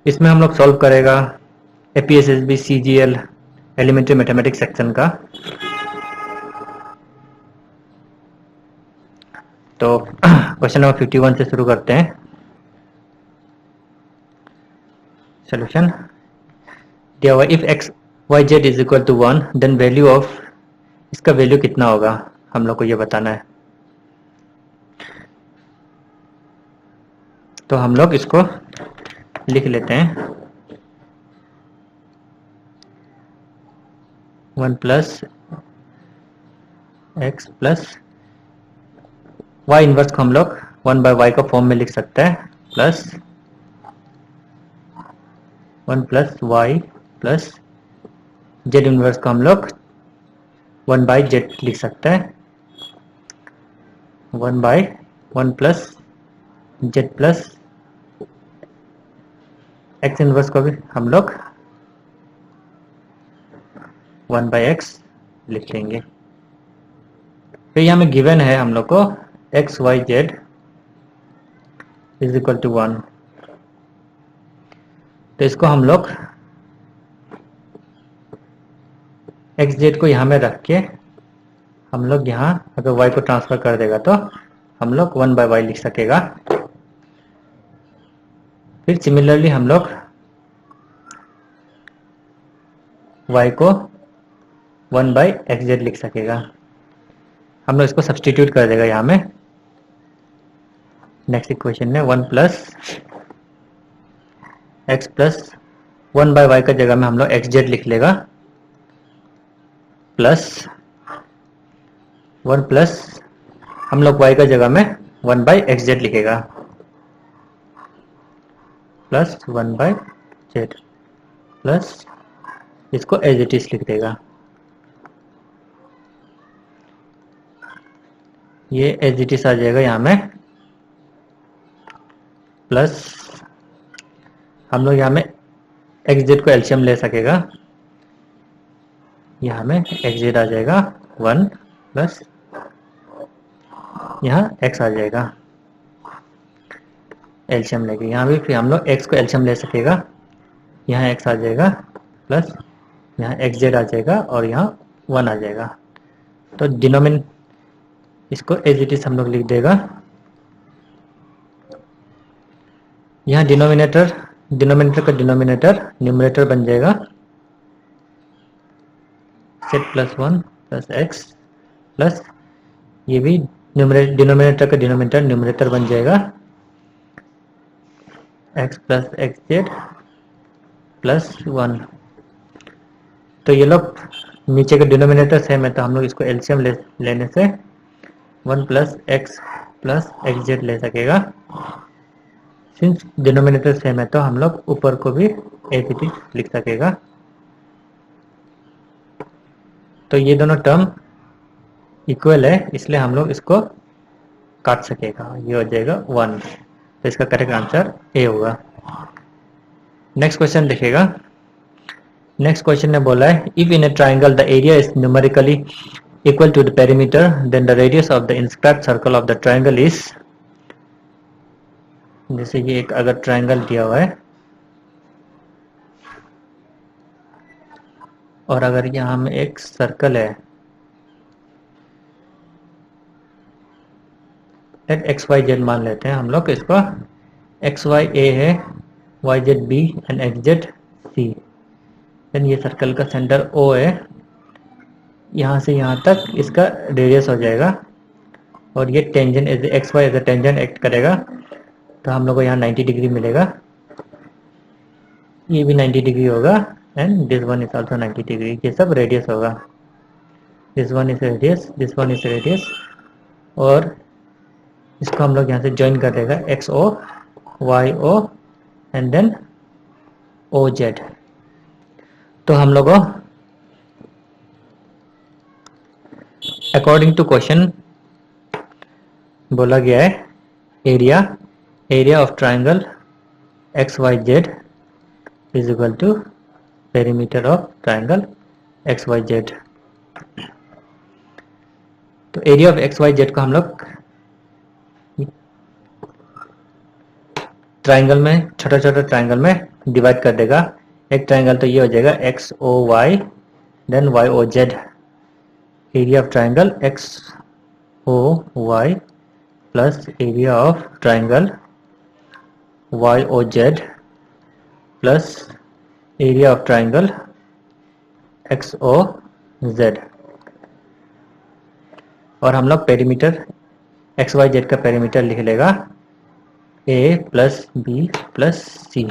इसमें हम लोग सॉल्व करेगा एपीएसएसबी सीजीएल एलिमेंट्री मैथमेटिक्स सेक्शन का। तो क्वेश्चन नंबर 51 से शुरू करते हैं। सोल्यूशन दिया हुआ if X Y Z is equal to 1 then value of, इसका वैल्यू कितना होगा हम लोग को ये बताना है। तो हम लोग इसको लिख लेते हैं 1 plus X plus Y inverse को हम लोग 1 बाय वाई का फॉर्म में लिख सकते हैं, plus 1 plus Y plus Z inverse को हम लोग 1 बाय जेड लिख सकते हैं, 1 by 1 plus Z plus X inverse को भी हम लोग 1 बाय एक्स लिख लेंगे। फिर यहाँ में गिवन है हम लोग को X Y Z is equal to 1, तो इसको हम लोग एक्स जेड को यहाँ में रख के हम लोग यहाँ अगर वाई को ट्रांसफर कर देगा तो हम लोग 1 बाय वाई लिख सकेगा। फिर सिमिलरली हम लोग y को 1 बाई एक्स जेड लिख सकेगा। हम लोग इसको सब्सटीट्यूट कर देगा यहाँ में नेक्स्ट इक्वेशन में 1 plus X plus 1 by Y का जगह में हम लोग एक्स जेड लिख लेगा, प्लस 1 प्लस हम लोग y का जगह में 1 बाई एक्स जेड लिखेगा, प्लस 1 बाई जेड प्लस इसको एज इट इज लिख देगा। ये एज इट इज आ जाएगा यहाँ में, प्लस हम लोग यहाँ में एक्स जेड को एलसीएम ले सकेगा, यहाँ में एक्स जेड आ जाएगा 1 प्लस यहाँ एक्स आ जाएगा एलसीएम लेके, यहाँ भी फिर हम लोग एक्स को एलसीएम ले सकेगा, यहाँ एक्स आ जाएगा प्लस यहाँ एक्स जेड आ जाएगा और यहाँ 1 आ जाएगा। तो डिनोमिन इसको एज इट इज हम लोग लिख देगा, यहाँ डिनोमिनेटर का डिनोमिनेटर न्यूमरेटर बन जाएगा set plus 1 plus X plus ये भी डिनोमिनेटर का डिनोमिनेटर न्यूमरेटर बन जाएगा x plus x Z plus 1। तो ये लोग नीचे का डिनोमिनेटर सेम है तो हम लोग इसको एलसीएम लेने से 1 प्लस एक्स जेड ले सकेगा। सिंस डिनोमिनेटर सेम है तो हम लोग ऊपर को भी एज इट इज लिख सकेगा। तो ये दोनों टर्म इक्वल है इसलिए हम लोग इसको काट सकेगा, ये हो जाएगा 1। तो इसका करेक्ट आंसर ए होगा। नेक्स्ट क्वेश्चन देखिएगा। नेक्स्ट क्वेश्चन ने बोला है if in a triangle the area is numerically equal to the perimeter then the radius of the inscribed circle of the triangle is, जैसे ये एक अगर ट्राइंगल दिया हुआ है और अगर यहाँ में एक सर्कल है एक्स वाई जेड मान लेते हैं हम लोग, इसको एक्स वाई ए है, Y Z B and X Z C. Then ये सर्कल का सेंटर ओ है, यहाँ से यहाँ तक इसका रेडियस हो जाएगा और ये tangent as X Y as A tangent act करेगा तो हम लोग को यहाँ 90 डिग्री मिलेगा, ये भी 90 डिग्री होगा and this one is also 90 degree. ये सब रेडियस होगा, this one is radius, this one is radius और इसको हम लोग यहाँ से ज्वाइन कर देगा X O Y O and then O Z. तो हम लोग को अकॉर्डिंग टू क्वेश्चन बोला गया है area of triangle X Y Z is equal to perimeter of triangle X Y Z. तो area of X Y Z को हम लोग ट्राइंगल में, छोटा छोटा ट्राइंगल में डिवाइड कर देगा। एक ट्राइंगल तो ये हो जाएगा X O Y, then Y O Z. Area of triangle X O Y plus area of triangle Y O Z plus area of triangle X O Z. और हम लोग पेरीमीटर एक्स वाई जेड का perimeter लिख लेगा A plus B plus C.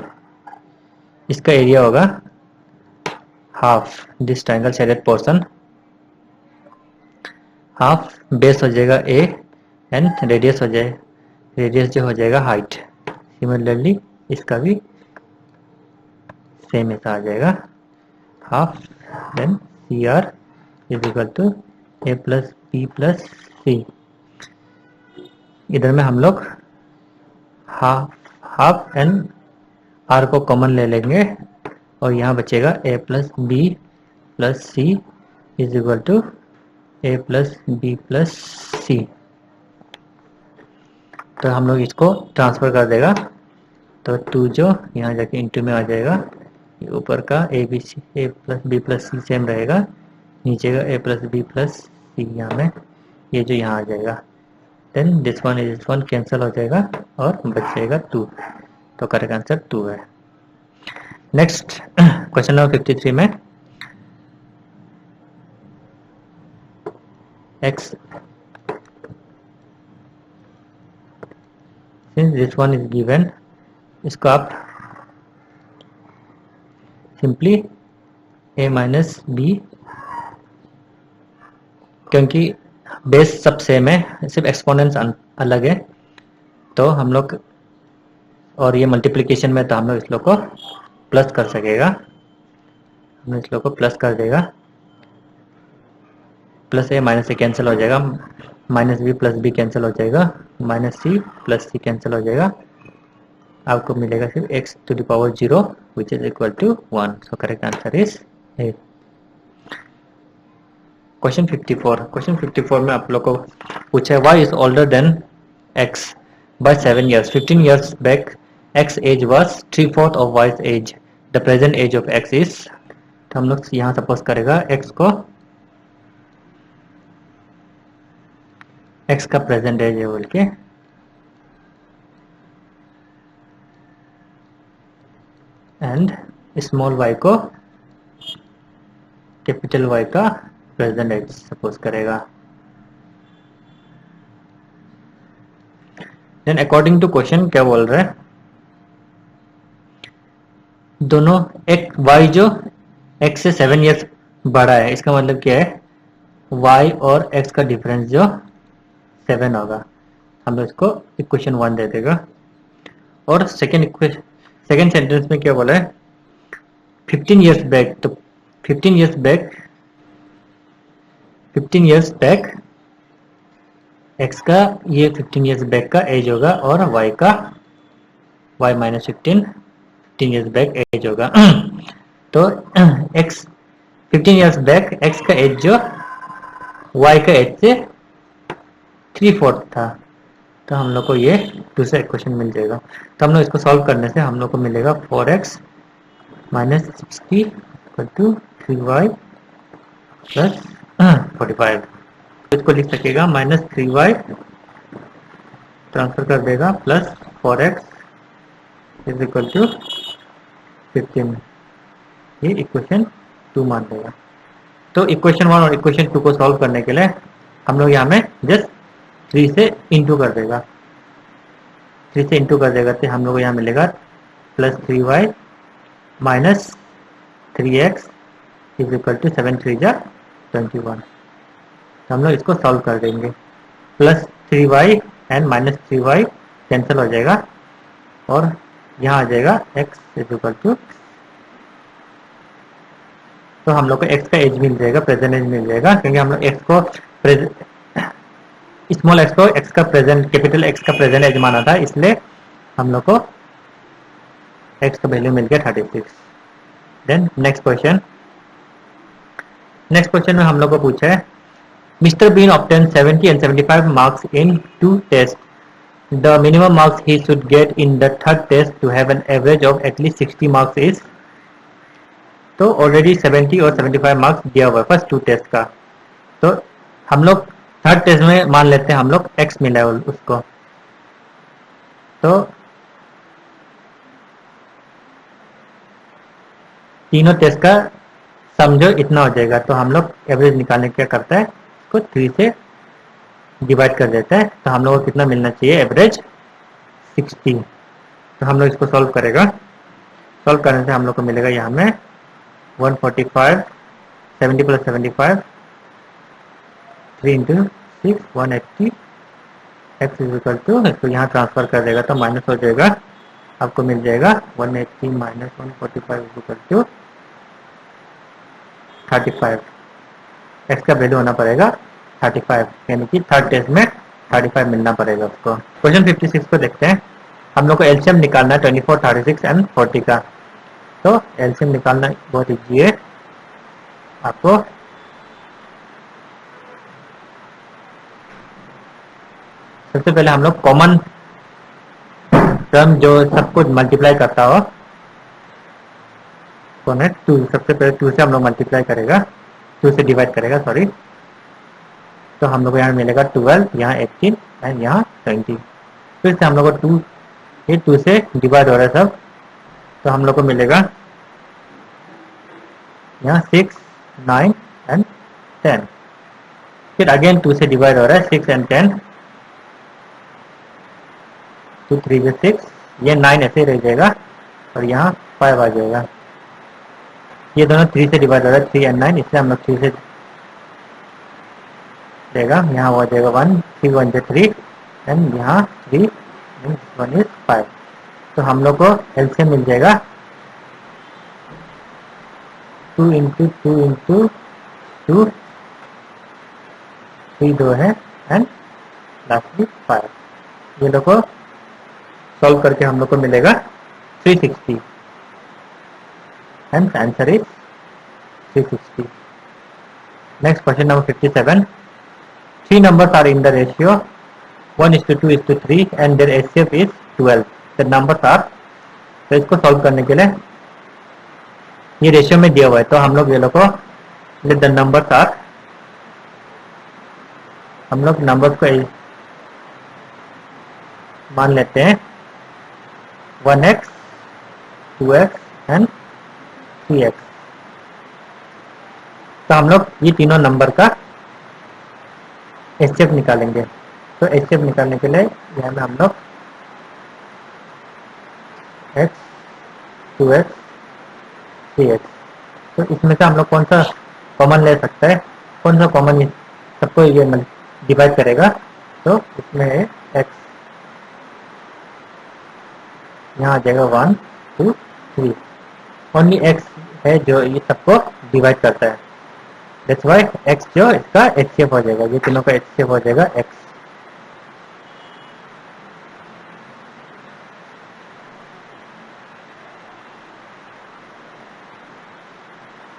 इसका area होगा half this triangle shaded portion, half base हो जाएगा ए एंड रेडियस हो जाए, रेडियस जो हो जाएगा हाइट। सिमिलरली इसका भी सेम ऐसा आ जाएगा half, then C R is equal to A plus B plus C. इधर में हम लोग हाफ एंड आर को कॉमन ले लेंगे और यहाँ बचेगा A plus B plus C is equal to A plus B plus C. तो हम लोग इसको ट्रांसफर कर देगा, तो 2 जो यहाँ जाके इंटू में आ जाएगा, ऊपर का A B C A plus B plus C same रहेगा, नीचे का A plus B plus C यहाँ में, ये जो यहाँ आ जाएगा, देन दिस वन कैंसिल हो जाएगा और बचेगा 2। तो करेक्ट आंसर 2 है। नेक्स्ट क्वेश्चन नंबर 53 में x since this one is given, इसको आप सिंपली a माइनस बी, क्योंकि बेस सब सेम है, सिर्फ एक्सपोनेंट्स अलग है, तो हम लोग, और ये मल्टीप्लिकेशन में तो हम लोग इस लोग को प्लस कर सकेगा, हम इस लोग को प्लस कर देगा, plus A minus A cancel हो जाएगा, minus B plus B cancel हो जाएगा, minus C plus C cancel हो जाएगा, आपको मिलेगा सिर्फ x to the power 0 which is equal to 1। So correct answer is A. Question 54 में आप लोग को पूछा है y इज older than x by 7 years। 15 years back x age was 3/4 of y's age, the present age of x is। तो हम लोग यहाँ सपोज करेगा x को, x का प्रेजेंट एज है बोल के, एंड स्मॉल y को कैपिटल Y का प्रेजेंट एज सपोज करेगा। देन अकॉर्डिंग टू क्वेश्चन क्या बोल रहा है, दोनों एक y जो x से 7 इयर्स बड़ा है, इसका मतलब क्या है, y और x का डिफरेंस जो 7 होगा। हम लोग इसको इक्वेशन 1 दे देगा। और सेकेंड सेंटेंस में क्या बोला है, 15 इयर्स बैक, तो 15 इयर्स बैक x का ये 15 इयर्स बैक का एज होगा और y का y minus 15 years back age होगा। तो x 15 इयर्स बैक x का एज जो y का एज से 3/4 था, तो हम लोग को ये दूसरा इक्वेशन मिल जाएगा। तो हम लोग इसको सॉल्व करने से हम लोग को मिलेगा 4x minus 60 equal to 3y plus 45। इसको लिख सकेगा माइनस 3y ट्रांसफर कर देगा plus 4x is equal to 15। ये इक्वेशन 2 मान देगा। तो इक्वेशन 1 और इक्वेशन 2 को सॉल्व करने के लिए हम लोग यहाँ में जस्ट 3 से इंटू कर देगा, 3 से इंटू कर देगा, तो हम लोग को यहाँ मिलेगा plus 3y minus 3x is equal to 7 3 जा 21। तो हम लोग इसको सॉल्व कर देंगे, plus 3y and minus 3y cancel हो जाएगा और यहाँ आ जाएगा x इज इक्वल टू, तो हम लोग को x का एज मिल जाएगा, प्रेजेंट एज मिल जाएगा, क्योंकि हम लोग x को स्मॉल x को x का प्रेजेंट, कैपिटल X का प्रेजेंट एज माना था, इसलिए हम लोग को x का वैल्यू मिल गया 36। देन नेक्स्ट क्वेश्चन में हम लोग को पूछा है mister Bean obtain 70 and 75 marks in 2 test, The minimum marks he should get in the third test to have an average of at least 60 marks is, तो already 70 और 75 marks दिया हुआ है फर्स्ट टू टेस्ट का। तो हम लोग third test में मान लेते हैं हम लोग x मिला है उसको, तो तीनों टेस्ट का समझो इतना हो जाएगा। तो हम लोग एवरेज निकालने क्या करता है, इसको 3 से डिवाइड कर देता है, तो हम लोग को कितना मिलना चाहिए, एवरेज 60। तो हम लोग इसको सॉल्व करेगा, सॉल्व करने से हम लोग को मिलेगा यहाँ में 145, 70 plus 75, 3 into 6, 180, X is equal to, इसको यहाँ ट्रांसफर कर देगा तो माइनस हो जाएगा, आपको मिल जाएगा 180 minus 145 is equal to 35। X का वैल्यू होना पड़ेगा 35, यानी कि थर्ड टेस्ट में 35 मिलना पड़ेगा उसको। क्वेश्चन 56 को देखते हैं। हम लोग को एलसीएम निकालना है 24, 36 एंड 40 का। तो एलसीएम निकालना बहुत इजी है आपको। सबसे पहले हम लोग कॉमन टर्म जो सब कुछ मल्टीप्लाई करता हो कौन है, 2। सबसे पहले 2 से हम लोग मल्टीप्लाई करेगा, 2 से डिवाइड करेगा सॉरी। तो हम लोग को यहाँ मिलेगा 12, यहाँ 18 एंड यहाँ 20। फिर से हम लोग को 2, ये 2 से डिवाइड हो रहा है सब, तो हम लोग को मिलेगा यहाँ 6, 9 एंड 10। फिर अगेन 2 से डिवाइड हो रहा है 6 एंड 10, 2 3 6, ये 9 ऐसे ही रह जाएगा और यहाँ 5 आ जाएगा। ये दोनों 3 से डिवाइड हो रहा है 3 एंड 9, इसलिए हम लोग 3 से देगा, यहाँ हो जाएगा 1, 3 1 3 एंड यहाँ 3 1 इज 5। तो हम लोग को एलसीएम मिल जाएगा 2 इंटू 2 इंटू 2, 3 2 है एंड लास्टली 5। ये लोग को सॉल्व करके हम लोग को मिलेगा 360 and answer is 360। Next question number 57। 3 numbers are in the ratio 1:2:3 and their HCF is 12. The numbers are, तो इसको सॉल्व करने के लिए ये रेशियो में दिया हुआ है, तो हम लोग ये लोग को let the numbers are, हम लोग नंबर्स को मान लेते हैं 1x, 2x एंड 3x। तो हम लोग ये तीनों नंबर का एचसीएफ निकालेंगे। तो एचसीएफ निकालने के लिए यहाँ में हम लोग x, 2x, 3x, तो इसमें से हम लोग कौन सा कॉमन ले सकता है, कौन सा कॉमन सबको ये डिवाइड करेगा, तो इसमें x यहाँ आ जाएगा 1 2 3, ओनली x है जो ये सबको डिवाइड करता है, दैट्स व्हाई x जो इसका एचसीएफ हो जाएगा, ये तीनों का एचसीएफ हो जाएगा x।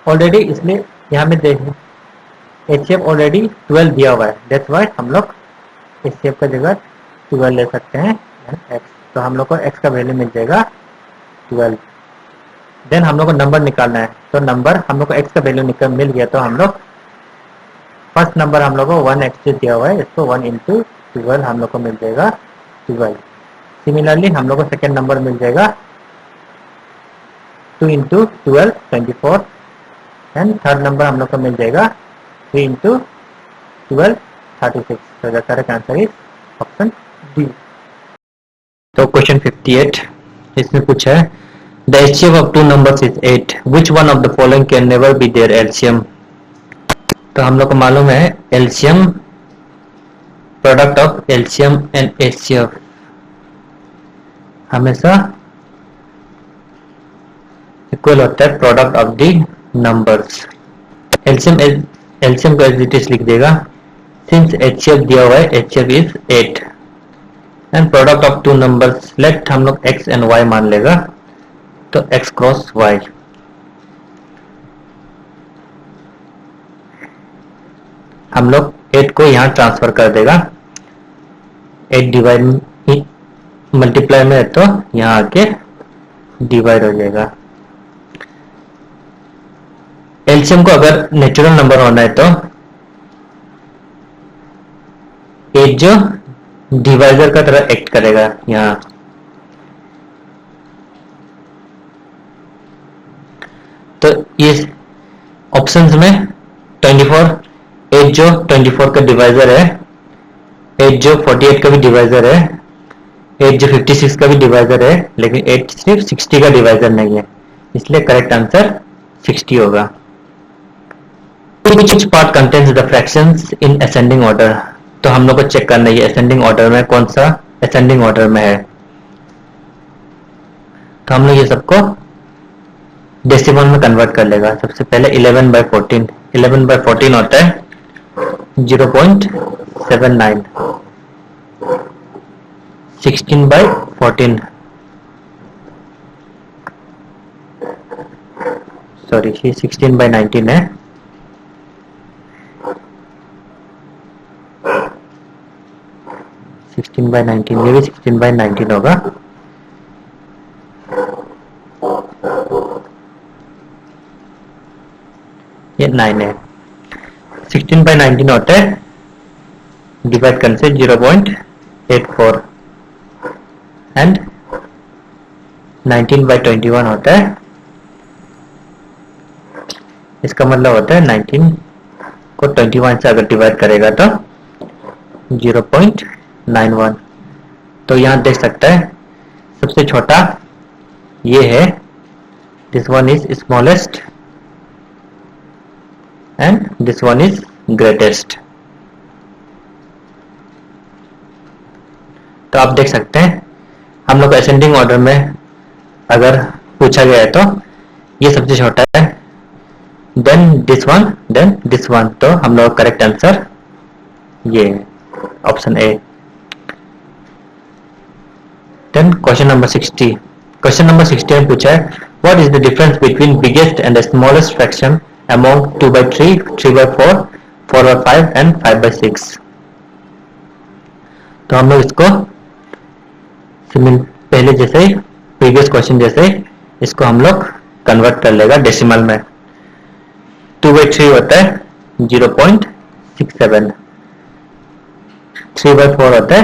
ऑलरेडी इसलिए यहाँ में देखें एचसीएफ ऑलरेडी 12 दिया हुआ है, दैट्स व्हाई हम लोग एचसीएफ का जगह 12 ले सकते हैं x। तो हम लोग को x का वैल्यू मिल जाएगा 12। देन हम लोग को नंबर निकालना है, तो नंबर हम लोग को x का वैल्यू मिल गया, तो हम लोग फर्स्ट नंबर हम लोग को 1x दिया हुआ है, इसको 1 इंटू 12 हम लोग को मिल जाएगा 12। सिमिलरली हम लोग को सेकेंड नंबर मिल जाएगा 2 इंटू 12 24 एंड थर्ड नंबर हम लोग को मिल जाएगा 3 इंटू 12 36। तो the correct answer is option D. तो क्वेश्चन 58 इसमें पूछा है the HCF of 2 numbers is 8, which one of the following can never be their LCM। तो हम लोग को मालूम है LCM, product of LCM and HCF हमेशा इक्वल होता है product of the numbers. LCM को एज इट इज लिख देगा, सिंस एचसीएफ दिया हुआ है HCF is 8 and product of 2 numbers let हम लोग x एंड y मान लेगा, तो x क्रॉस y। हम लोग 8 को यहाँ ट्रांसफर कर देगा, 8 डिवाइड मल्टीप्लाई में है तो यहाँ आके डिवाइड हो जाएगा। एलसीएम को अगर नेचुरल नंबर होना है तो 8 जो डिवाइजर का तरह एक्ट करेगा यहाँ। तो इस ऑप्शंस में 24, 8 जो 24 का डिवाइजर है, 8 जो 48 का भी डिवाइजर है, 8 जो 56 का भी डिवाइजर है, लेकिन 8 सिर्फ 60 का डिवाइजर नहीं है, इसलिए करेक्ट आंसर 60 होगा। Which part contains the fractions in ascending order? तो हम लोग को चेक करना है असेंडिंग ऑर्डर में कौन सा असेंडिंग ऑर्डर में है। तो हम लोग ये सबको डेसिमल में कन्वर्ट कर लेगा। सबसे पहले 11/14, 11/14 होता है 0.79, 16/14, सॉरी ये 16/19 है, ये भी 16/19 होगा। ये 9 है। 16/19 होता है डिवाइड करने से 0.84 एंड 19/21 होता है, इसका मतलब होता है 19 को 21 से अगर डिवाइड करेगा तो 0.91। तो यहाँ देख सकता है सबसे छोटा ये है, this one is smallest and this one is greatest. तो आप देख सकते हैं हम लोग असेंडिंग ऑर्डर में अगर पूछा गया है तो ये सबसे छोटा है, then this one, then this one. तो हम लोग करेक्ट आंसर ये option A. Then question number 60। Question number 60 में पूछा है what is the difference between biggest and the smallest fraction among 2/3, 3/4, 4/5 and 5/6। तो हम लोग इसको पहले जैसे ही प्रीवियस क्वेश्चन जैसे इसको हम लोग कन्वर्ट कर लेगा डेसिमल में। 2/3 होता है 0.67, 3/4 होता है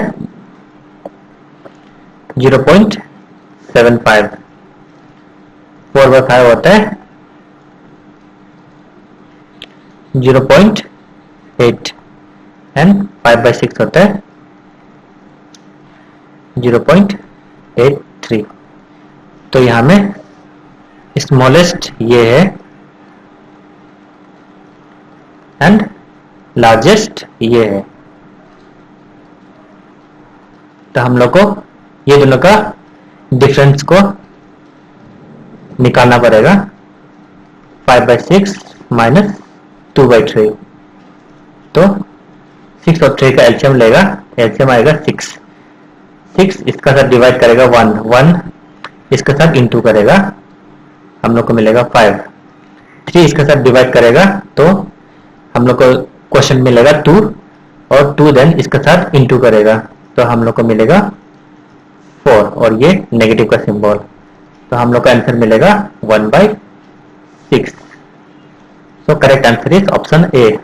0.75, 4/5 होता है 0.8 एंड 5/6 होता है 0.83। तो यहां में स्मॉलेस्ट ये है एंड लार्जेस्ट ये है। तो हम लोग को ये दोनों का डिफरेंस को निकालना पड़ेगा। 5/6 माइनस 2/3, तो 6 और 3 का एलसीएम लेगा, एलसीएम आएगा 6। 6 इसका साथ डिवाइड करेगा 1, 1 इसके साथ इंटू करेगा, हम लोग को मिलेगा 5। 3 इसके साथ डिवाइड करेगा तो हम लोग को क्वेश्चन मिलेगा 2, और 2 देन इसके साथ इंटू करेगा तो हम लोग को मिलेगा 4, और ये नेगेटिव का सिंबल। तो हम लोग का आंसर मिलेगा 1/6। सो correct answer is option A.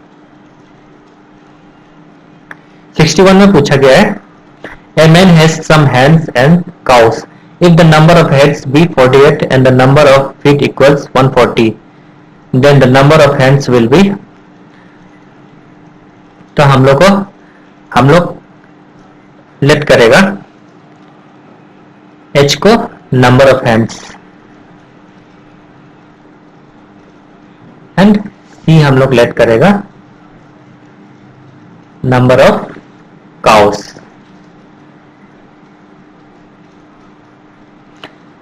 61 में पूछा गया है A man has some hens and cows. If the number of heads be 48 and the number of feet equals 140, then the number of hens will be। तो हम लोग let करेगा h को number of hands and c हम लोग let करेगा number of cows.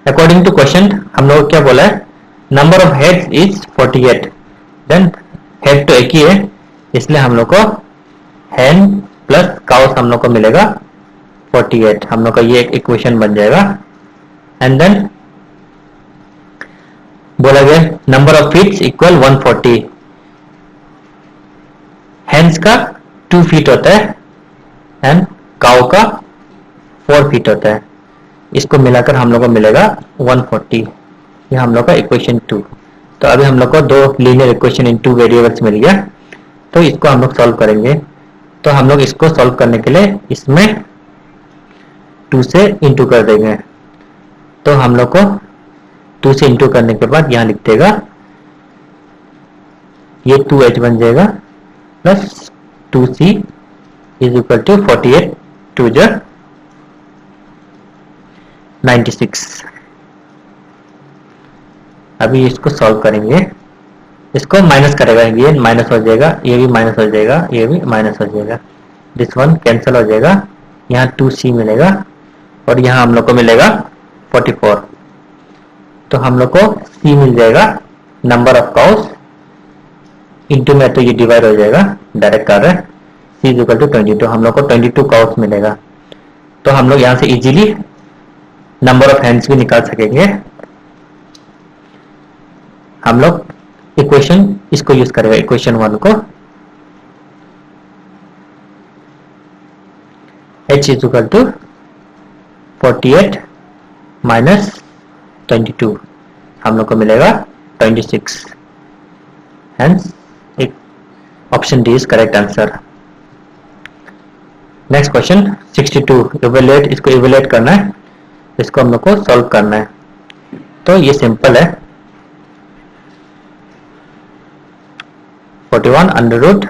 According to question हम लोग क्या बोला है, number of heads is 48, then head तो एक ही है इसलिए हम लोग को हैन प्लस काउस हम लोग को मिलेगा 48। हम लोग का ये एक इक्वेशन बन जाएगा। एंड देन बोला गया number of feets equal 140, hens का 2 फीट होता है एंड काउ का 4 फीट होता है। इसको मिलाकर हम लोग को मिलेगा 140। ये हम लोग का इक्वेशन 2। तो अभी हम लोग को दो लीनियर इक्वेशन इन 2 वेरिएबल्स मिल गया। तो इसको हम लोग सॉल्व करेंगे। तो हम लोग इसको सॉल्व करने के लिए इसमें 2 से इंटू कर देंगे। तो हम लोग को 2 से इंटू करने के बाद यहाँ लिख देगा, ये 2h बन जाएगा plus 2c is equal to 48 2 जा 96। अभी इसको सॉल्व करेंगे। इसको माइनस करेगा, ये माइनस हो जाएगा, ये भी माइनस हो जाएगा, ये भी माइनस हो जाएगा, दिस वन कैंसिल हो जाएगा। यहाँ 2c मिलेगा और यहाँ हम लोग को मिलेगा 44। तो हम लोग को c मिल जाएगा नंबर ऑफ काउस, इंटू में तो ये डिवाइड हो जाएगा, डायरेक्ट कर रहे हैं, c इज इक्वल टू 22। हम लोग को 22 काउस मिलेगा। तो हम लोग यहाँ से इजीली नंबर ऑफ हैंड्स भी निकाल सकेंगे। हम लोग इक्वेशन इसको यूज करेगा, इक्वेशन 1 को, h is equal to 48 minus 22, हम लोग को मिलेगा 26। Hence option D is correct answer. Next question 62, evaluate, इसको इवैल्यूएट करना है, इसको हम लोग को सॉल्व करना है। तो ये सिंपल है, 41 अंडर रूट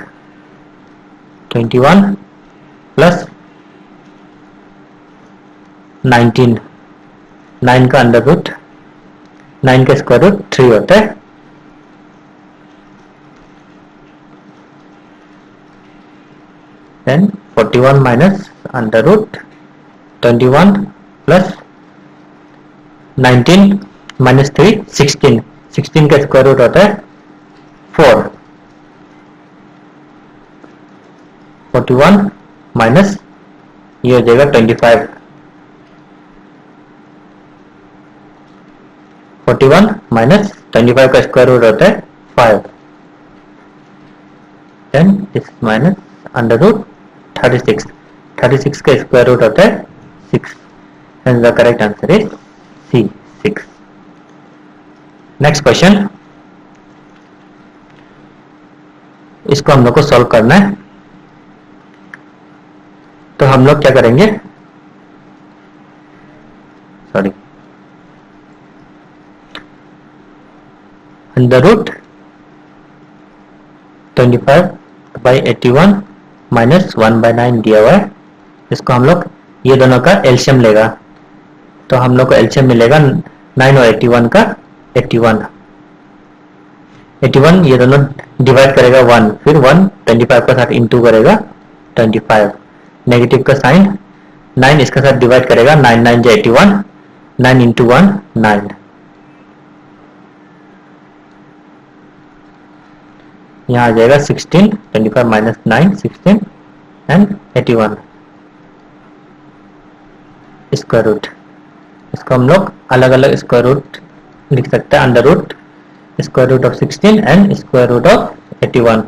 21 प्लस 19, 9 का अंडर रूट, 9 का स्क्वायर रूट 3 होता है, then 41 minus under root 21 plus 19 minus 3 16, 16 का स्क्वायर रूट होता है 4, 41 माइनस ये हो जाएगा 25, 41 माइनस 25 का स्क्वायर रूट होता है 5, then this minus under root 36, 36 का स्क्वायर रूट होता है 6, and the correct answer is C, 6. Next question, इसको हम लोग को सॉल्व करना है। तो हम लोग क्या करेंगे, सॉरी, अंडर रूट 25/81 माइनस 1/9 दिया हुआ है, इसको हम लोग ये दोनों का एलसीएम लेगा। तो हम लोग को एलसीएम मिलेगा 9 और 81 का 81, 81 ये दोनों डिवाइड करेगा 1, फिर 1 25 का साथ इंटू करेगा 25, नेगेटिव का साइन, 9 इसके साथ डिवाइड करेगा, 9 9 जो 81, 9 इंटू 1 9, यहाँ आ जाएगा 16, 25 माइनस 9 16 एंड 81 स्क्वायर रूट। इसको हम लोग अलग अलग स्क्वायर रूट लिख सकते हैं, under root square root of 16 and square root of 81,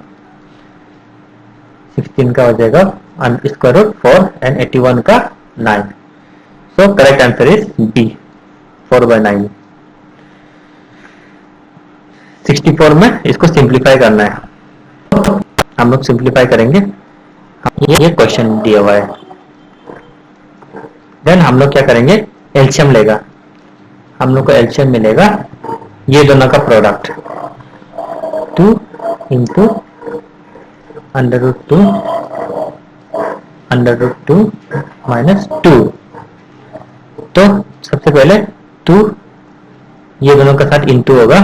16 का हो जाएगा स्क्वायर रूट 4 एंड 81 का 9। So correct answer is B, 4/9। 64 में इसको सिंप्लीफाई करना है, हम लोग सिंप्लीफाई करेंगे, ये क्वेश्चन दिया हुआ है। देन हम लोग क्या करेंगे, एलसीएम लेगा, हम लोग को एलसीएम मिलेगा ये दोनों का product, 2 into under root 2 minus 2। तो सबसे पहले 2 ये दोनों का साथ इंटू होगा,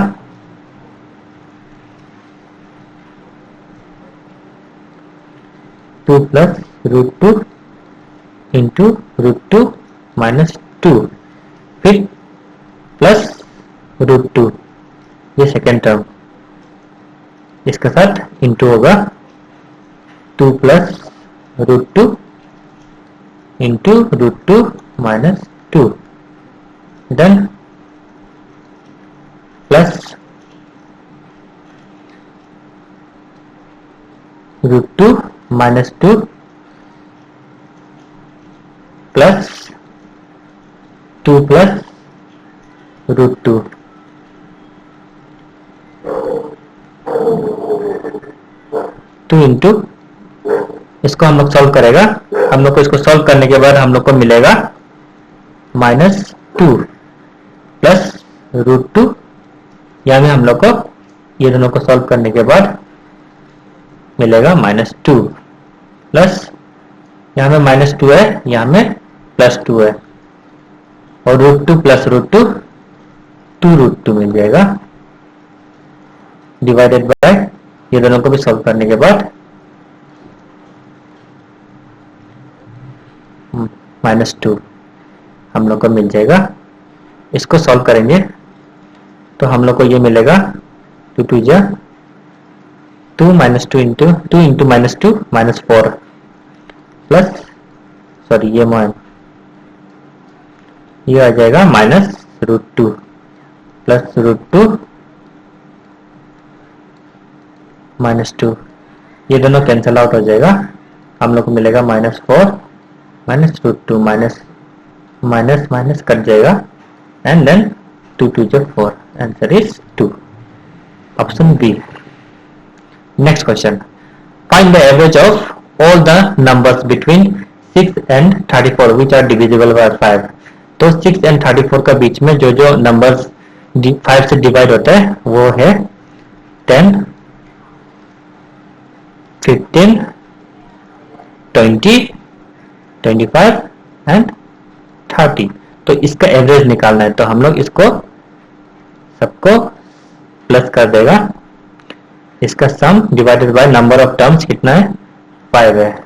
2 plus root 2 into root 2 minus 2, फिर प्लस रूट 2, ये सेकेंड टर्म, इसके साथ इंटू होगा 2 plus root 2 into root 2 minus 2, then plus root 2 minus 2 plus 2 plus √2, two into, इसको हम लोग सॉल्व करेगा। हम लोग को इसको सॉल्व करने के बाद हम लोग को मिलेगा -2 प्लस √2, यहाँ में हम लोग को ये दोनों को सॉल्व करने के बाद मिलेगा -2 प्लस, यहाँ में -2 है, यहाँ में +2 है, और √2 प्लस √2 2√2 मिल जाएगा, डिवाइडेड बाय ये दोनों को भी सॉल्व करने के बाद -2 हम लोग को मिल जाएगा। इसको सॉल्व करेंगे तो हम लोग को ये मिलेगा 2 2 जा 2 -2 इंटू 2 इंटू -2 -4 प्लस, सॉरी ये आ जाएगा -√2 प्लस √2 -2, ये दोनों कैंसिल आउट हो जाएगा। हम लोग को मिलेगा -4 -√2 माइनस कट जाएगा, एंड देन 2 2 जो 4, answer is 2, option B. Next question, find the average of all the numbers between 6 and 34 which are divisible by 5। तो 6 and 34 का बीच में जो जो नंबर्स 5 से डिवाइड होता है वो है 10, 15, 20, 25 एंड 30। तो इसका एवरेज निकालना है, तो हम लोग इसको सबको प्लस कर देगा। इसका सम divided by number of terms कितना है, 5 है,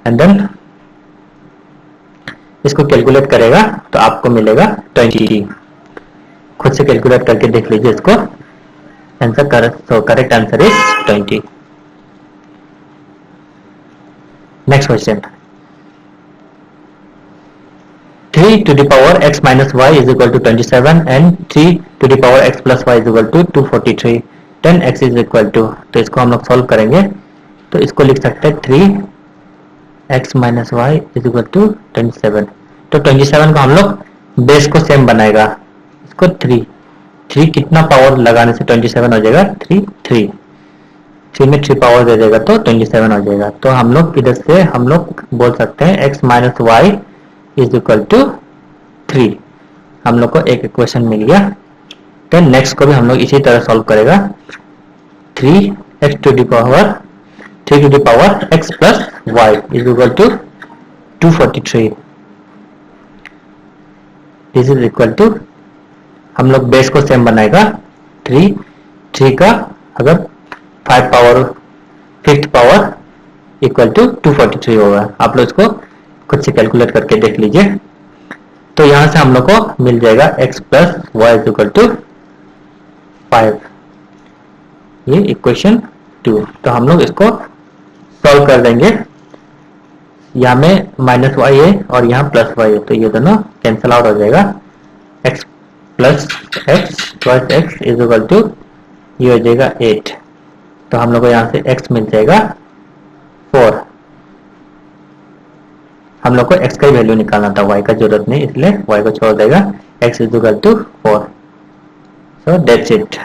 एंड देन इसको कैलकुलेट करेगा तो आपको मिलेगा 20। खुद से कैलकुलेट करके देख लीजिए इसको, answer correct answer is 20। Next question, 3 to the power x minus y is equal to 27 and 3 to the power x plus y is equal to 243, 10x is equal to, तो इसको हम लोग सॉल्व करेंगे तो इसको लिख सकते हैं 3x minus y is equal to 27। तो 27 को हम लोग बेस को सेम बनाएगा, इसको 3 कितना पावर लगाने से 27 हो जाएगा, 3 में 3 पावर दे देगा तो 27 हो जाएगा। तो हम लोग इधर से हम लोग बोल सकते हैं x minus y is equal to 3। हम लोग को एक इक्वेशन मिल गया। तो नेक्स्ट को भी हम लोग इसी तरह सॉल्व करेगा, 3 to the power x plus y is equal to 243। This is equal to, हम लोग बेस को सेम बनाएगा, 3 का अगर 5th पावर इक्वल टू 243 होगा। आप लोग इसको खुद से कैलकुलेट करके देख लीजिए। तो यहां से हम लोग को मिल जाएगा x plus y is equal to 5, ये इक्वेशन 2। तो हम लोग इसको सॉल्व कर देंगे, यहाँ में -y है और यहाँ +y है, तो ये दोनों कैंसिल आउट हो जाएगा। x प्लस x इज इक्वल टू, ये हो जाएगा 8। तो हम लोग को यहाँ से x मिल जाएगा 4। हम लोग को x का ही वैल्यू निकालना था, y का जरूरत नहीं, इसलिए y को छोड़ देगा, x is equal to 4। So that's it.